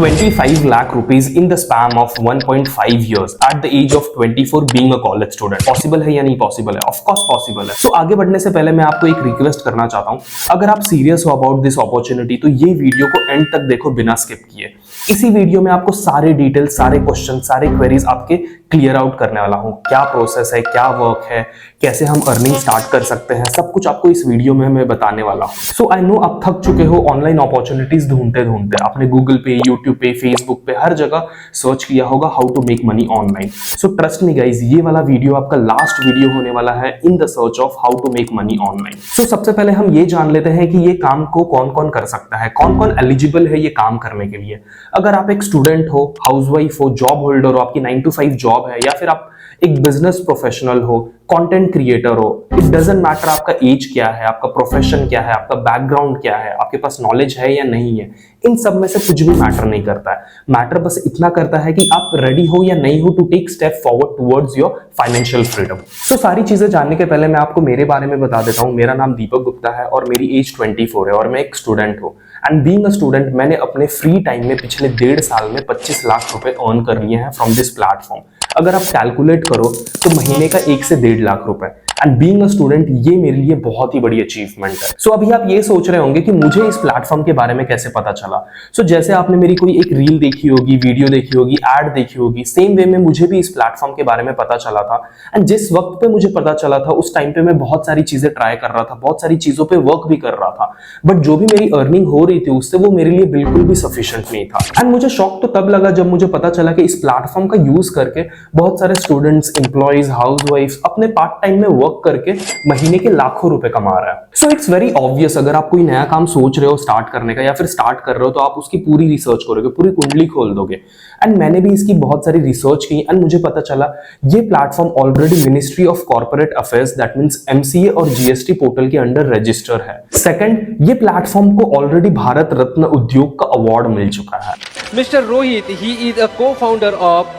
25 lakh rupees in the span of 1.5 years at the age of 24 being a college student. Possible है या नहीं possible है? Of course possible है। So आगे बढ़ने से पहले मैं आपको एक रिक्वेस्ट करना चाहता हूं, अगर आप सीरियस हो अबाउट दिस अपॉर्चुनिटी तो ये वीडियो को एंड तक देखो बिना स्किप किए। इसी वीडियो में आपको सारे डिटेल्स, सारे क्वेश्चन, सारे क्वेरीज आपके क्लियर आउट करने वाला हूं। क्या प्रोसेस है, क्या वर्क है, कैसे हम अर्निंग स्टार्ट कर सकते हैं, सब कुछ आपको इस वीडियो में मैं बताने वाला हूं। सो आई नो आप थक चुके हो ऑनलाइन अपॉर्चुनिटीज ढूंढते ढूंढते। आपने गूगल पे, यूट्यूब पे, फेसबुक पे हर जगह सर्च किया होगा how to make money online. So trust me guys, ये वाला वीडियो आपका लास्ट वीडियो होने वाला है in the search of how to make money online. So सबसे पहले हम ये जान लेते हैं कि ये काम को कौन कौन कर सकता है, कौन कौन एलिजिबल है ये काम करने के लिए। अगर आप एक स्टूडेंट हो, हाउसवाइफ हो, जॉब होल्डर हो, आपकी 9 to 5 जॉब है, या फिर आप एक बिजनेस प्रोफेशनल हो, कंटेंट क्रिएटर हो, इट डजंट मैटर आपका एज क्या है, आपका प्रोफेशन क्या है, आपका बैकग्राउंड क्या है, आपके पास नॉलेज है या नहीं है, इन सब में से कुछ भी मैटर नहीं करता है। मैटर बस इतना करता है कि आप रेडी हो या नहीं हो to take step forward towards your financial freedom. तो सारी चीजें जानने के पहले मैं आपको मेरे बारे में बता देता हूं। मेरा नाम दीपक गुप्ता है और मेरी एज 24 है और मैं एक स्टूडेंट हूं। एंड बीइंग अ स्टूडेंट, मैंने अपने फ्री टाइम में पिछले 1.5 साल में 25 लाख रुपए अर्न कर लिए हैं फ्रॉम दिस प्लेटफॉर्म। अगर आप कैलकुलेट करो तो महीने का 1 से 1.5 लाख रुपए। एंड बीइंग अ स्टूडेंट, ये मेरे लिए बहुत ही बड़ी अचीवमेंट है। सो अभी आप ये सोच रहे होंगे कि मुझे इस प्लेटफॉर्म के बारे में कैसे पता चला। सो जैसे आपने मेरी कोई एक रील देखी होगी, वीडियो देखी होगी, एड देखी होगी, सेम वे में मुझे भी इस प्लेटफॉर्म के बारे में पता चला था। एंड जिस वक्त पे मुझे पता चला था उस टाइम पे मैं बहुत सारी चीजें ट्राई कर रहा था, बहुत सारी चीजों पे वर्क भी कर रहा था, बट जो भी मेरी अर्निंग हो रही थी उससे वो मेरे लिए बिल्कुल भी सफिशिएंट नहीं था। एंड मुझे शौक तो तब लगा जब मुझे पता चला कि इस प्लेटफॉर्म का यूज करके बहुत सारे स्टूडेंट्स, एम्प्लॉइज, हाउसवाइफ्स अपने पार्ट टाइम में वर्क करके महीने के लाखों रुपए कमा रहा है। सो इट्स वेरी ऑब्वियस, अगर आप कोई नया काम सोच रहे हो स्टार्ट करने का या फिर स्टार्ट कर रहे हो तो आप उसकी पूरी रिसर्च करोगे, पूरी कुंडली खोल दोगे। एंड मैंने भी इसकी बहुत सारी रिसर्च की एंड मुझे पता चला ये platform already ministry of corporate affairs that means MCA और जीएसटी पोर्टल के अंडर रजिस्टर है। सेकंड, ये प्लेटफॉर्म को ऑलरेडी भारत रत्न उद्योग का अवार्ड मिल चुका है। Mister Rohit, he is a co-founder of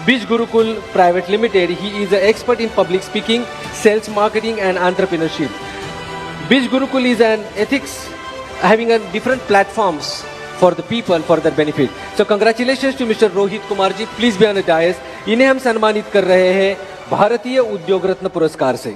Bij Gurukul Private Limited. He is an expert in public speaking, sales, marketing, and entrepreneurship. Bij Gurukul is an ethics having a different platforms for the people for their benefit. So congratulations to Mr. Rohit Kumar ji. Please be on the dais. इन्हें हम सम्मानित कर रहे हैं भारतीय उद्योग रत्न पुरस्कार से।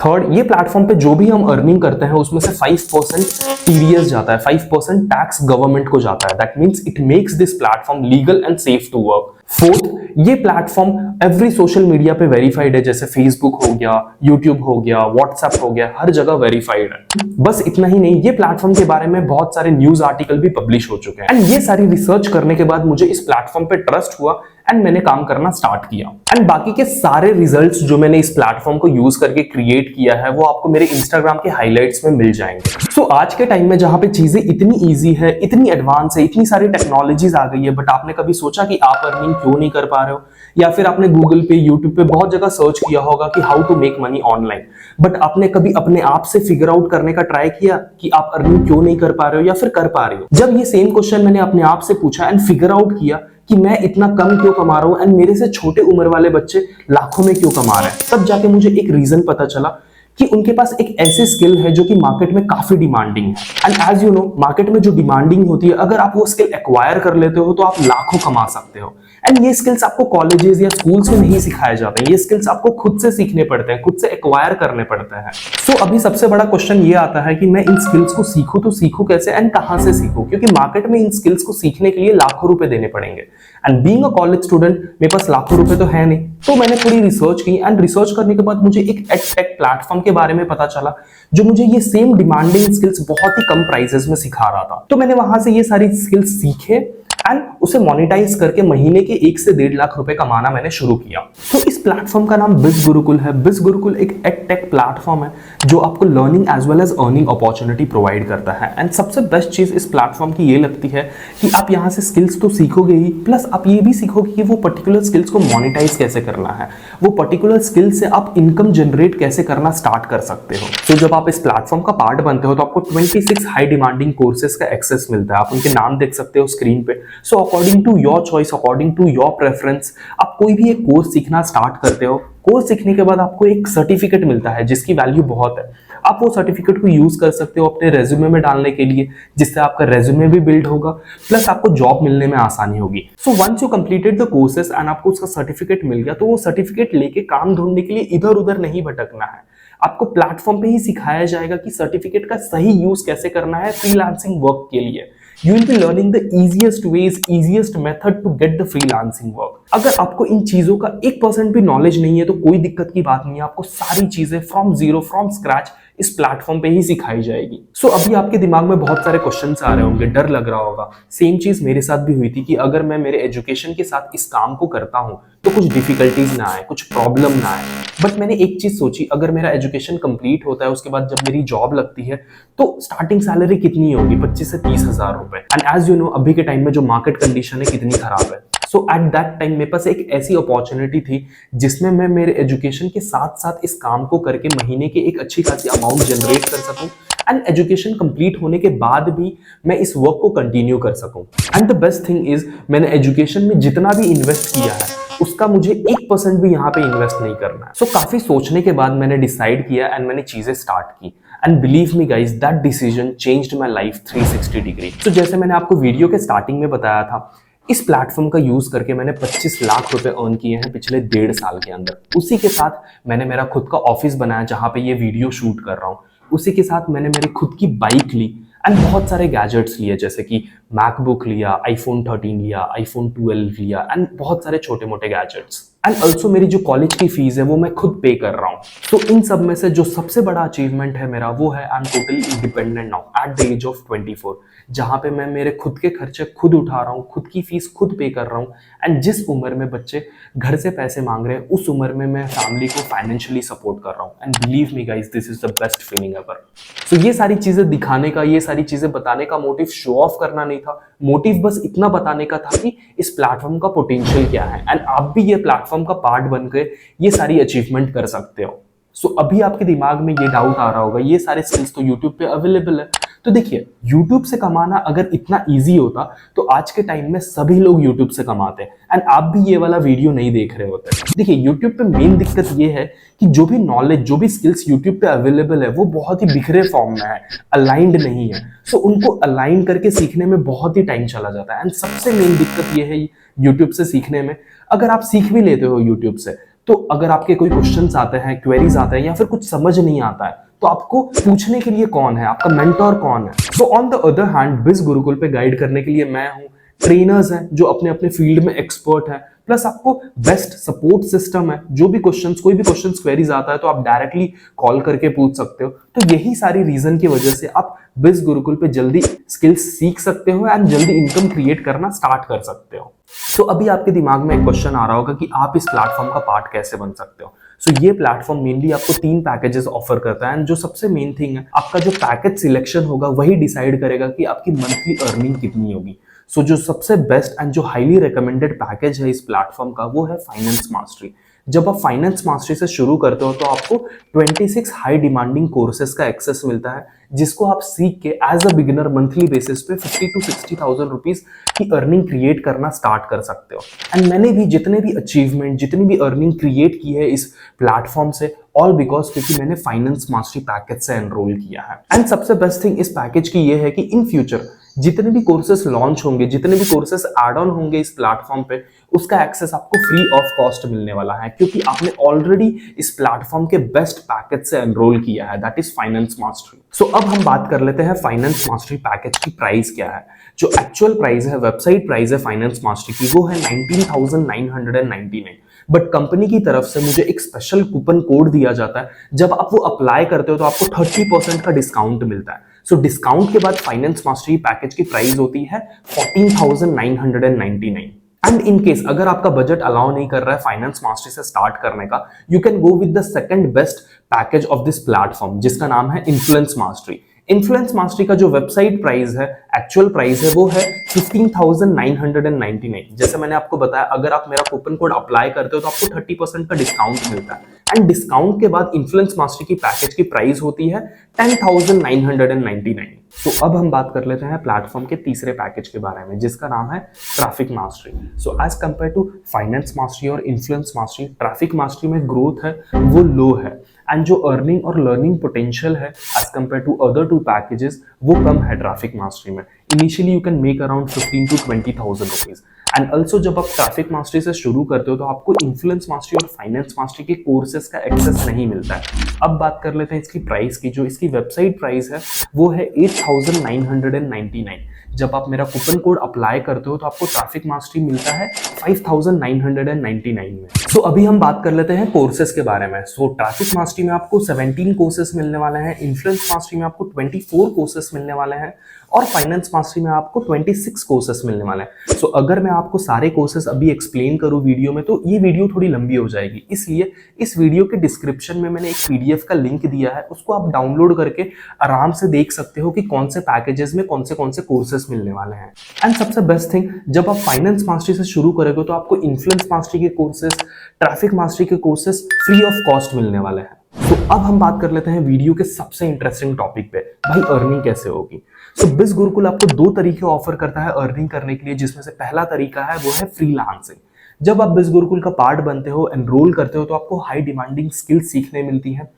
थर्ड, ये प्लेटफॉर्म पे जो भी हम अर्निंग करते हैं उसमें से 5% टीडीएस जाता है, 5% टैक्स गवर्नमेंट को जाता है। That means it makes this platform legal and safe to work. Fourth, ये प्लेटफॉर्म एवरी सोशल मीडिया पे वेरीफाइड है, जैसे फेसबुक हो गया, यूट्यूब हो गया, व्हाट्सएप हो गया, हर जगह वेरीफाइड है। बस इतना ही नहीं, ये प्लेटफॉर्म के बारे में बहुत सारे न्यूज आर्टिकल भी पब्लिश हो चुके हैं। एंड ये सारी रिसर्च करने के बाद मुझे इस प्लेटफॉर्म पे ट्रस्ट हुआ एंड मैंने काम करना स्टार्ट किया। एंड बाकी के सारे रिजल्ट्स जो मैंने इस प्लेटफॉर्म को यूज करके क्रिएट किया है वो आपको मेरे इंस्टाग्राम के हाइलाइट्स में मिल जाएंगे। सो आज के टाइम में जहां पे चीजें इतनी इजी है, इतनी एडवांस है, इतनी सारी टेक्नोलॉजीज आ गई है, बट आपने कभी सोचा कि आप अर्निंग क्यों नहीं कर पा रहे हो? या फिर आपने गूगल पे, यूट्यूब पे बहुत जगह सर्च किया होगा कि how to make money online, but आपने कभी अपने आप से फिगर आउट करने का ट्राई किया कि आप अर्निंग क्यों नहीं कर पा रहे हो या फिर कर पा रहे हो? जब ये सेम क्वेश्चन मैंने अपने आप से पूछा एंड फिगर आउट किया कि मैं इतना कम क्यों कमा रहा हूं एंड मेरे से छोटे उम्र वाले बच्चे लाखों में क्यों कमा रहे हैं, तब जाके मुझे एक रीजन पता चला कि उनके पास एक ऐसी स्किल है जो कि मार्केट में काफी डिमांडिंग है। And as you know, market में जो डिमांडिंग होती है, अगर आप वो स्किल एक्वायर कर लेते हो तो आप लाखों कमा सकते हो। एंड ये स्किल्स आपको कॉलेजेस या स्कूल्स में नहीं सिखाए जाते हैं, ये स्किल्स आपको खुद से सीखने पड़ते हैं, खुद से एक्वायर करने पड़ते हैं। सो अभी सबसे बड़ा क्वेश्चन ये आता है कि मैं इन स्किल्स को सीखूं तो सीखूं कैसे एंड कहां से सीखूं, क्योंकि मार्केट में इन स्किल्स को सीखने के लिए लाखों रुपए देने पड़ेंगे। And being a college student, मेरे पास लाखों रुपए तो है नहीं, तो मैंने थोड़ी रिसर्च की एंड रिसर्च करने के बाद मुझे एक एडटेक प्लेटफॉर्म के बारे में पता चला जो मुझे ये सेम डिमांडिंग स्किल्स बहुत ही कम प्राइसेस में सिखा रहा था। तो मैंने वहां से ये सारी स्किल्स सीखे एंड उसे मोनेटाइज करके महीने के 1 से 1.5 लाख रुपए कमाना मैंने शुरू किया। तो इस प्लेटफॉर्म का नाम बिज गुरुकुल है। बिज गुरुकुल एक एडटेक प्लेटफॉर्म है जो आपको learning as well as earning opportunity provide करता है। एंड सबसे बेस्ट चीज इस प्लेटफॉर्म की ये लगती है कि आप यहाँ से स्किल्स तो सीखोगे ही, प्लस आप ये भी सीखोगे कि वो पर्टिकुलर स्किल्स को मोनेटाइज कैसे करना है, वो पर्टिकुलर स्किल से आप इनकम जनरेट कैसे करना स्टार्ट कर सकते हो। तो जब आप इस प्लेटफॉर्म का पार्ट बनते हो तो आपको 26 हाई डिमांडिंग कोर्सेज का एक्सेस मिलता है। आप उनके नाम देख सकते हो स्क्रीन पे। So according to your choice, according to your preference, आप कोई भी एक कोर्स सीखना स्टार्ट करते हो। कोर्स सीखने के बाद आपको एक सर्टिफिकेट मिलता है जिसकी वैल्यू बहुत है। आप वो सर्टिफिकेट को यूज कर सकते हो अपने रेज्यूमे में डालने के लिए, जिससे आपका रेज्यूमे भी बिल्ड होगा, प्लस आपको जॉब मिलने में आसानी होगी। So once you completed the courses and आपको उसका सर्टिफिकेट मिल गया, तो वो सर्टिफिकेट लेके काम ढूंढने के लिए इधर उधर नहीं भटकना है। आपको प्लेटफॉर्म पे ही सिखाया जाएगा कि सर्टिफिकेट का सही यूज कैसे करना है फ्रीलांसिंग वर्क के लिए। You will be learning the easiest ways, easiest method to get the freelancing work. अगर आपको इन चीजों का 1% भी नॉलेज नहीं है तो कोई दिक्कत की बात नहीं है, आपको सारी चीजें फ्रॉम जीरो, फ्रॉम स्क्रैच इस प्लेटफॉर्म पे ही सिखाई जाएगी। सो अभी आपके दिमाग में बहुत सारे क्वेश्चंस आ रहे होंगे, डर लग रहा होगा। सेम चीज मेरे साथ भी हुई थी कि अगर मैं मेरे एजुकेशन के साथ इस काम को करता हूं तो कुछ डिफिकल्टीज ना आए, कुछ प्रॉब्लम ना आए। बट मैंने एक चीज सोची, अगर मेरा एजुकेशन कंप्लीट होता है, उसके बाद जब मेरी जॉब लगती है तो स्टार्टिंग सैलरी कितनी होगी? 25 से 30 हजार रुपए। एंड एज यू नो, अभी के टाइम में जो मार्केट कंडीशन है कितनी खराब है। सो एट दैट टाइम मेरे पास एक ऐसी अपॉर्चुनिटी थी जिसमें मैं मेरे एजुकेशन के साथ साथ इस काम को करके महीने के एक अच्छी खासी अमाउंट जनरेट कर सकूं एंड एजुकेशन कंप्लीट होने के बाद भी मैं इस वर्क को कंटिन्यू कर सकूं। And the best thing is, मैंने एजुकेशन में जितना भी इन्वेस्ट किया है उसका मुझे 1% भी यहाँ पे इन्वेस्ट नहीं करना है। सो काफी सोचने के बाद मैंने डिसाइड किया एंड मैंने चीजें स्टार्ट की। And believe me guys, that decision changed my life 360 degree. तो जैसे मैंने आपको वीडियो के स्टार्टिंग में बताया था, इस प्लेटफॉर्म का यूज करके मैंने 25 लाख रुपए अर्न किए हैं पिछले 1.5 साल के अंदर। उसी के साथ मैंने मेरा खुद का ऑफिस बनाया जहां पे ये वीडियो शूट कर रहा हूँ। उसी के साथ मैंने मेरी खुद की बाइक ली एंड बहुत सारे गैजेट्स लिए, जैसे कि मैकबुक लिया, आईफोन 13 लिया, आईफोन 12 लिया एंड बहुत सारे छोटे मोटे गैजेट्स। एंड ऑल्सो मेरी जो कॉलेज की फीस है वो मैं खुद पे कर रहा हूँ। तो इन सब में से जो सबसे बड़ा अचीवमेंट है मेरा वो है I am totally independent now at the age of 24, जहां पे मैं मेरे खुद के खर्चे खुद उठा रहा हूँ, खुद की फीस खुद पे कर रहा हूँ। एंड जिस उम्र में बच्चे घर से पैसे मांग रहे हैं उस उम्र में मैं फैमिली को फाइनेंशियली सपोर्ट कर रहा हूँ। And believe me guys, this is the best feeling ever. So ये सारी चीजें दिखाने का, ये सारी चीजें बताने का मोटिव शो ऑफ करना नहीं था। मोटिव बस इतना बताने का था कि इस प्लेटफॉर्म का पोटेंशियल क्या है एंड आप भी ये प्लेटफॉर्म का पार्ट बनकर ये सारी अचीवमेंट कर सकते हो। सो अभी आपके दिमाग में ये डाउट आ रहा होगा, ये सारे स्किल्स तो यूट्यूब पे अवेलेबल है। तो देखिए, यूट्यूब से कमाना अगर इतना इजी होता तो आज के टाइम में सभी लोग यूट्यूब से कमाते एंड आप भी ये वाला वीडियो नहीं देख रहे होते। देखिए, यूट्यूब पे मेन दिक्कत ये है कि जो भी नॉलेज, जो भी स्किल्स यूट्यूब पे अवेलेबल है वो बहुत ही बिखरे फॉर्म में है, अलाइंड नहीं है। सो उनको अलाइन करके सीखने में बहुत ही टाइम चला जाता है। एंड सबसे मेन दिक्कत ये है यूट्यूब से सीखने में, अगर आप सीख भी लेते हो यूट्यूब से, तो अगर आपके कोई क्वेश्चंस आते हैं, क्वेरीज आते हैं या फिर कुछ समझ नहीं आता है, तो आपको पूछने के लिए कौन है? आपका मेंटोर कौन है? So on the other hand, बिज गुरुकुल पे गाइड करने के लिए मैं हूं, ट्रेनर्स हैं जो अपने अपने फील्ड में एक्सपर्ट हैं, प्लस आपको बेस्ट सपोर्ट सिस्टम है। जो भी क्वेश्चंस, कोई भी क्वेश्चंस, क्वेरीज आता है तो आप डायरेक्टली कॉल करके पूछ सकते हो। तो यही सारी रीजन की वजह से आप बिज गुरुकुल पे जल्दी स्किल्स सीख सकते हो एंड जल्दी इनकम क्रिएट करना स्टार्ट कर सकते हो। तो अभी आपके दिमाग में एक क्वेश्चन आ रहा होगा कि आप इस प्लेटफॉर्म का पार्ट कैसे बन सकते हो। सो ये प्लेटफॉर्म मेनली आपको 3 पैकेजेस ऑफर करता है एंड जो सबसे मेन थिंग है, आपका जो पैकेज सिलेक्शन होगा वही डिसाइड करेगा कि आपकी मंथली अर्निंग कितनी होगी। सो जो सबसे बेस्ट एंड जो हाईली रिकमेंडेड पैकेज है इस प्लेटफॉर्म का वो है फाइनेंस मास्टरी। जब आप फाइनेंस मास्टरी से शुरू करते हो तो आपको 26 हाई डिमांडिंग कोर्सेज का एक्सेस मिलता है, जिसको आप सीख के as a beginner monthly basis पे 50 to 60,000 रुपीज की अर्निंग क्रिएट करना स्टार्ट कर सकते हो। एंड मैंने भी जितने भी अचीवमेंट, जितनी भी अर्निंग क्रिएट की है इस प्लेटफॉर्म से, ऑल बिकॉज क्योंकि मैंने फाइनेंस मास्टरी पैकेज से एनरोल किया है। एंड सबसे बेस्ट थिंग इस पैकेज की ये है कि इन फ्यूचर जितने भी कोर्सेस लॉन्च होंगे, जितने भी कोर्सेस ऐड ऑन होंगे इस प्लेटफॉर्म पे, उसका एक्सेस आपको फ्री ऑफ कॉस्ट मिलने वाला है, क्योंकि आपने ऑलरेडी इस प्लेटफॉर्म के बेस्ट पैकेज से एनरोल किया है, दैट इज फाइनेंस मास्टरी। सो अब हम बात कर लेते हैं फाइनेंस मास्टरी पैकेज की प्राइस क्या है। जो एक्चुअल प्राइस है, वेबसाइट प्राइस है फाइनेंस मास्टरी की, वो है 19,999। बट कंपनी की तरफ से मुझे एक स्पेशल कूपन कोड दिया जाता है, जब आप वो अप्लाई करते हो तो आपको 30% का डिस्काउंट मिलता है। सो डिस्काउंट के बाद फाइनेंस मास्टरी पैकेज की प्राइस होती है 14,999। एंड इन केस अगर आपका बजट अलाउ नहीं कर रहा है फाइनेंस मास्टरी से स्टार्ट करने का, you can go with the second best package of this platform, जिसका नाम है इन्फ्लुएंस मास्टरी। इन्फ्लुएंस मास्टरी का जो वेबसाइट प्राइस है, एक्चुअल प्राइस है, वो है 15,999। जैसे मैंने आपको बताया, अगर आप मेरा कूपन कोड अप्लाई करते हो तो आपको 30% का डिस्काउंट मिलता है। एंड डिस्काउंट के बाद इन्फ्लुएंस मास्टरी की पैकेज की प्राइस होती है 10,999। तो अब हम बात कर लेते हैं प्लेटफॉर्म के तीसरे पैकेज के बारे में, जिसका नाम है traffic mastery. So as compare to finance mastery और इन्फ्लुएंस मास्टरी, ट्रैफिक मास्टरी में ग्रोथ है वो लो है, एंड जो अर्निंग और लर्निंग पोटेंशियल है as compare to other two packages वो कम है ट्रैफिक मास्टरी में। Initially you can make around 15 to 20,000 rupees. And also जब आप ट्रैफिक मास्टरी से शुरू करते हो तो आपको इन्फ्लुएंस मास्टरी और फाइनेंस मास्टरी के कोर्सेज का एक्सेस नहीं मिलता है। अब बात कर लेते हैं इसकी प्राइस की। जो इसकी वेबसाइट प्राइस है वो है 8,999। जब आप मेरा कूपन कोड अप्लाई करते हो तो आपको ट्रैफिक मास्टरी मिलता है 5,999 में। सो अभी हम बात कर लेते हैं कोर्सेज के बारे में। सो ट्रैफिक मास्टरी में आपको 17 कोर्सेज मिलने वाले हैं, इन्फ्लुएंस मास्टरी में आपको 24 कोर्सेज मिलने वाले हैं, और फाइनेंस मास्टरी में आपको 26 कोर्सेज मिलने वाले हैं। सो अगर मैं आपको सारे कोर्सेज अभी एक्सप्लेन करूं वीडियो में तो ये वीडियो थोड़ी लंबी हो जाएगी, इसलिए इस वीडियो के डिस्क्रिप्शन में मैंने एक PDF का लिंक दिया है, उसको आप डाउनलोड करके आराम से देख सकते हो कि कौन से पैकेजेस में कौन से कोर्सेज मिलने वाले हैं। एंड सबसे बेस्ट थिंग, जब आप फाइनेंस मास्टरी से शुरू करोगे तो आपको इन्फ्लुएंस मास्टरी के कोर्सेज, ट्रैफिक मास्टरी के कोर्सेज फ्री ऑफ कॉस्ट मिलने वाले हैं। तो अब हम बात कर लेते हैं वीडियो के सबसे इंटरेस्टिंग टॉपिक पे, भाई अर्निंग कैसे होगी। सो बिज गुरुकुल आपको 2 तरीके ऑफर करता है अर्निंग करने के लिए, जिसमें से पहला तरीका है वो है फ्रीलांसिंग। जब आप बिज गुरुकुल का पार्ट बनते हो, एनरोल करते हो, तो आपको हाई डिमांडिंग स्किल्स सीखने मिलती हैं।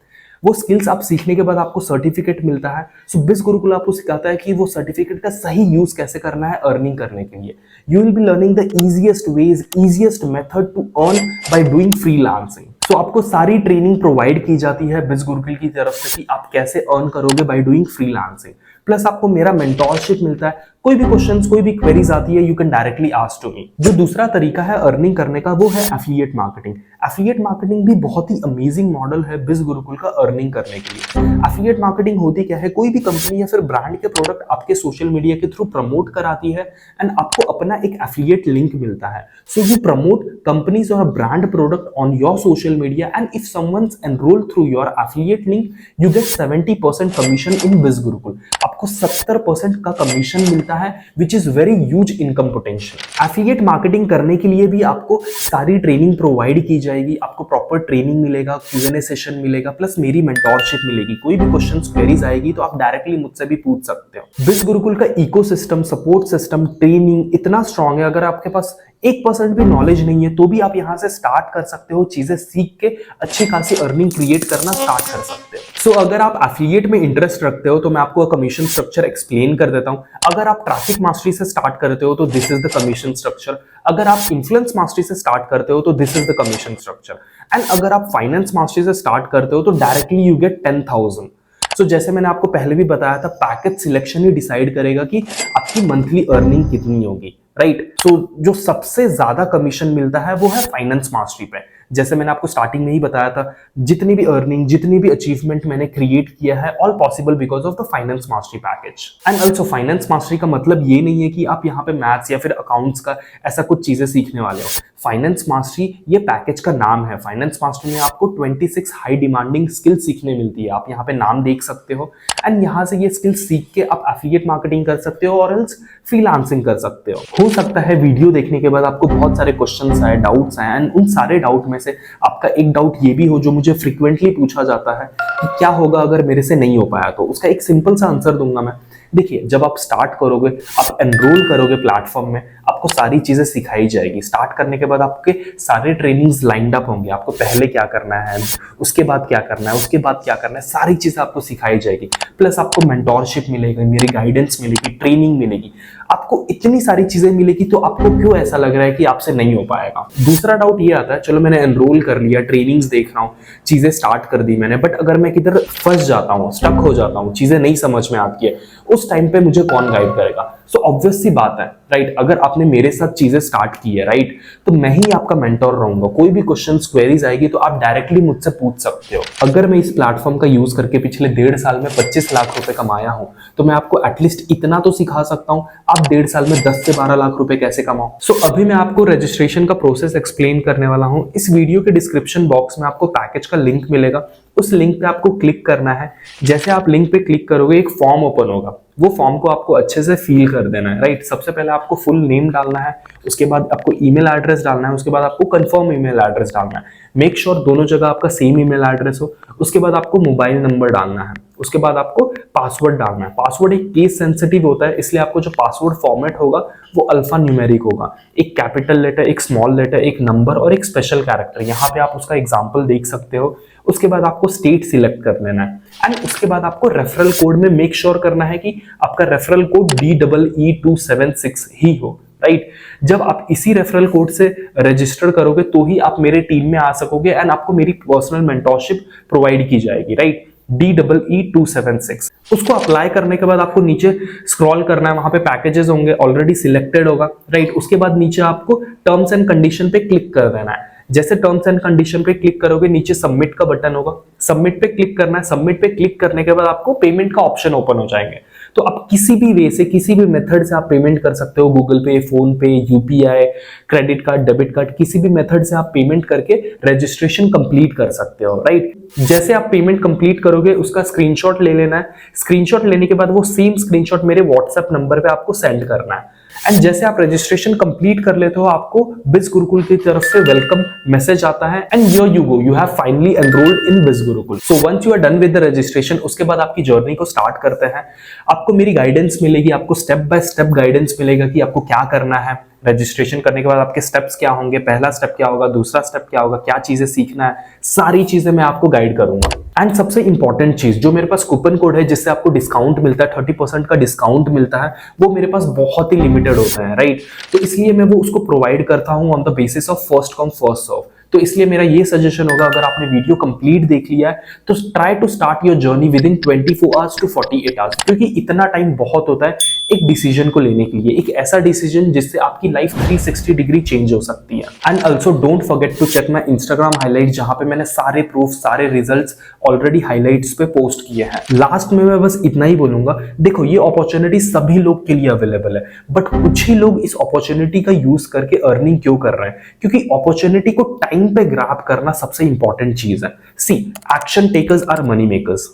वो स्किल्स आप सीखने के बाद आपको सर्टिफिकेट मिलता है। सो बिज गुरुकुल आपको सिखाता है कि वो सर्टिफिकेट का सही यूज कैसे करना है अर्निंग करने के लिए। You will be learning the easiest ways, easiest method to earn by doing freelancing. तो आपको सारी ट्रेनिंग प्रोवाइड की जाती है बिज गुरुकुल की तरफ से कि आप कैसे अर्न करोगे बाय डूइंग फ्रीलांसिंग। प्लस आपको मेरा मेंटोरशिप मिलता है, कोई भी क्वेश्चंस, कोई भी क्वेरीज आती है, you can directly ask to me. जो दूसरा तरीका है अर्निंग करने का वो है एफिलिएट मार्केटिंग। एफिलिएट मार्केटिंग भी बहुत ही अमेजिंग मॉडल है बिज गुरुकुल का अर्निंग करने के लिए। एफिलिएट मार्केटिंग होती क्या है, कोई भी कंपनी या फिर ब्रांड के प्रोडक्ट आपके सोशल मीडिया के थ्रू प्रमोट कराती है एंड आपको अपना एक एफिलिएट लिंक मिलता है। सो यू प्रमोट कंपनीज और brand product on your social media and if someone's enrol through your affiliate link you get 70% commission in Biz Gurukul. आपको 70% का कमीशन मिलता है which is very huge income potential. Affiliate marketing करने के लिए भी आपको सारी ट्रेनिंग प्रोवाइड की जाएगी, आपको प्रॉपर ट्रेनिंग मिलेगा, Q&A सेशन मिलेगा, प्लस मेरी मेंटोरशिप मिलेगी। कोई भी क्वेश्चंस, क्वेरीज आएगी तो आप डायरेक्टली मुझसे भी पूछ सकते हो। बिज गुरुकुल का इकोसिस्टम, सपोर्ट सिस्टम, ट्रेनिंग इतना स्ट्रांग है, अगर आपके पास 1% भी नॉलेज नहीं है तो भी आप यहाँ से स्टार्ट कर सकते हो, चीजें सीख के अच्छी खासी अर्निंग क्रिएट करना स्टार्ट कर सकते हो। सो अगर आप एफिलिएट में इंटरेस्ट रखते हो तो मैं आपको कमीशन स्ट्रक्चर एक्सप्लेन कर देता हूं। अगर आप ट्रैफिक मास्टरी से स्टार्ट करते हो तो this is the commission structure. अगर आप इन्फ्लुएंस मास्टरी से स्टार्ट करते हो तो this is the commission structure. And अगर आप फाइनेंस मास्टरी से स्टार्ट करते हो तो डायरेक्टली यू गेट 10,000। सो जैसे मैंने आपको पहले भी बताया था, पैकेज सिलेक्शन ही डिसाइड करेगा कि आपकी मंथली अर्निंग कितनी होगी, राइट। सो जो सबसे ज्यादा कमीशन मिलता है वो है फाइनेंस मास्टरी पे। जैसे मैंने आपको स्टार्टिंग में ही बताया था, जितनी भी अर्निंग, जितनी भी अचीवमेंट मैंने क्रिएट किया है, all possible because of the finance mastery package. And also finance mastery का मतलब ये नहीं है कि आप यहाँ पे मैथ्स या फिर अकाउंट्स का ऐसा कुछ चीजें सीखने वाले हो। फाइनेंस मास्टरी ये पैकेज का नाम है। फाइनेंस मास्टरी में आपको 26 हाई डिमांडिंग स्किल्स सीखने मिलती है, आप यहाँ पे नाम देख सकते हो। एंड यहाँ से ये स्किल्स सीख के आप एफिलिएट मार्केटिंग कर सकते हो और एल्स फ्रीलांसिंग कर सकते हो सकता है वीडियो देखने के बाद आपको बहुत सारे क्वेश्चंस आए, डाउट्स आए, एंड उन सारे डाउट में से आपका एक डाउट ये भी हो जो मुझे फ्रीक्वेंटली पूछा जाता है कि क्या होगा अगर मेरे से नहीं हो पाया। तो उसका एक सिंपल सा आंसर दूंगा मैं। देखिए, जब आप स्टार्ट करोगे, आप एनरोल करोगे प्लेटफॉर्म में, आपको सारी चीजें सिखाई जाएगी। स्टार्ट करने के बाद आपके सारे ट्रेनिंग्स लाइंड अप होंगे, आपको पहले क्या करना है, उसके बाद क्या करना है, उसके बाद क्या करना है, सारी चीजें आपको सिखाई जाएगी। प्लस आपको मेंटोरशिप मिलेगी, मेरी गाइडेंस मिलेगी, ट्रेनिंग मिलेगी, आपको इतनी सारी चीजें मिलेगी। तो आपको क्यों ऐसा लग रहा है कि आपसे नहीं हो पाएगा। दूसरा डाउट ये आता है, चलो मैंने एनरोल कर लिया, ट्रेनिंग्स देख रहा हूँ, चीजें स्टार्ट कर दी मैंने, बट अगर मैं किधर फंस जाता हूँ, स्टक हो जाता हूँ, चीजें नहीं समझ में आती है, उस टाइम पे मुझे कौन गाइड करेगा। सो ऑब्वियस सी बात है, राइट, अगर आपने मेरे साथ चीजें स्टार्ट की है, राइट, तो मैं ही आपका मेंटोर रहूंगा। कोई भी क्वेश्चंस, क्वेरीज आएगी तो आप डायरेक्टली मुझसे पूछ सकते हो। अगर मैं इस प्लेटफॉर्म का यूज करके पिछले 1.5 साल में 25 लाख रुपए कमाया हूं, तो मैं आपको एटलीस्ट इतना तो सिखा सकता हूं, आप 1.5 साल में 10 से 12 लाख रुपए कैसे कमाओ। सो अभी मैं आपको रजिस्ट्रेशन का प्रोसेस एक्सप्लेन करने वाला हूं। इस वीडियो के डिस्क्रिप्शन बॉक्स में आपको पैकेज का लिंक मिलेगा, उस लिंक पे आपको क्लिक करना है। जैसे आप लिंक पे क्लिक करोगे एक फॉर्म ओपन होगा, वो फॉर्म को आपको अच्छे से फिल कर देना है, राइट। सबसे पहले आपको फुल नेम डालना है, उसके बाद आपको ईमेल एड्रेस डालना है, उसके बाद आपको कंफर्म ईमेल एड्रेस डालना है। मेक श्योर दोनों जगह आपका सेम ईमेल एड्रेस हो। उसके बाद आपको मोबाइल नंबर डालना है, उसके बाद आपको पासवर्ड डालना है। पासवर्ड एक केस सेंसिटिव होता है, इसलिए आपको जो पासवर्ड फॉर्मेट होगा वो अल्फा न्यूमेरिक होगा। एक कैपिटल लेटर, एक स्मॉल लेटर, एक नंबर और एक स्पेशल कैरेक्टर। यहाँ पे आप उसका एग्जाम्पल देख सकते हो। उसके बाद आपको स्टेट सिलेक्ट कर लेना है एंड उसके बाद आपको रेफरल कोड में मेक श्योर करना है कि आपका रेफरल कोड DEE276 ही हो, राइट। जब आप इसी रेफरल कोड से रजिस्टर करोगे तो ही आप मेरे टीम में आ सकोगे एंड आपको मेरी पर्सनल मेंटोरशिप प्रोवाइड की जाएगी, राइट। DEE276 उसको अप्लाई करने के बाद आपको नीचे स्क्रॉल करना है, वहां पे पैकेजेस होंगे, ऑलरेडी सिलेक्टेड होगा, राइट। उसके बाद नीचे आपको टर्म्स एंड कंडीशन पे क्लिक कर देना है। जैसे टर्म्स एंड कंडीशन पे क्लिक करोगे नीचे सबमिट का बटन होगा, सबमिट पे क्लिक करना है। सबमिट पे क्लिक करने के बाद आपको पेमेंट का ऑप्शन ओपन हो जाएंगे। तो आप किसी भी वे से, किसी भी मेथड से आप पेमेंट कर सकते हो। गूगल पे, फोन पे, UPI, credit card, debit card, किसी भी मेथड से आप पेमेंट करके रजिस्ट्रेशन कंप्लीट कर सकते हो, राइट। जैसे आप पेमेंट कंप्लीट करोगे उसका स्क्रीनशॉट ले लेना है। स्क्रीनशॉट लेने के बाद वो सेम स्क्रीनशॉट मेरे व्हाट्सएप नंबर पे आपको सेंड करना है एंड जैसे आप रजिस्ट्रेशन कंप्लीट कर लेते हो आपको बिज गुरुकुल की तरफ से वेलकम मैसेज आता है and here you go, you have finally enrolled in Biz Gurukul. So once you are done with the registration, उसके बाद आपकी जर्नी को स्टार्ट करते हैं। आपको मेरी गाइडेंस मिलेगी, आपको स्टेप बाय स्टेप गाइडेंस मिलेगा कि आपको क्या करना है। रजिस्ट्रेशन करने के बाद आपके स्टेप्स क्या होंगे, पहला स्टेप क्या होगा, दूसरा स्टेप क्या होगा, क्या चीजें सीखना है, सारी चीजें मैं आपको गाइड करूंगा। एंड सबसे इंपॉर्टेंट चीज, जो मेरे पास कूपन कोड है जिससे आपको डिस्काउंट मिलता है, 30% का डिस्काउंट मिलता है, वो मेरे पास बहुत ही लिमिटेड होता है, राइट। तो इसलिए मैं वो उसको प्रोवाइड करता हूं on the basis of first come first serve. तो इसलिए मेरा ये सजेशन होगा, अगर आपने वीडियो कंप्लीट देख लिया है तो try to start your journey within 24 hours to 48 hours, क्योंकि इतना टाइम बहुत होता है एक डिसीजन को लेने के लिए, एक ऐसा डिसीजन जिससे आपकी लाइफ 360 डिग्री चेंज हो सकती है। And also don't forget to check my Instagram highlight, जहां पे मैंने सारे प्रूफ, सारे रिजल्ट्स ऑलरेडी हाईलाइट्स पे पोस्ट किए हैं। लास्ट में मैं बस इतना ही बोलूंगा, देखो ये अपॉर्चुनिटी सभी लोग के लिए अवेलेबल है, बट कुछ ही लोग इस अपॉर्चुनिटी का यूज करके अर्निंग क्यों कर रहे हैं? क्योंकि अपॉर्चुनिटी को टाइम पे ग्रैब करना सबसे इंपॉर्टेंट चीज है। See, action takers are money makers.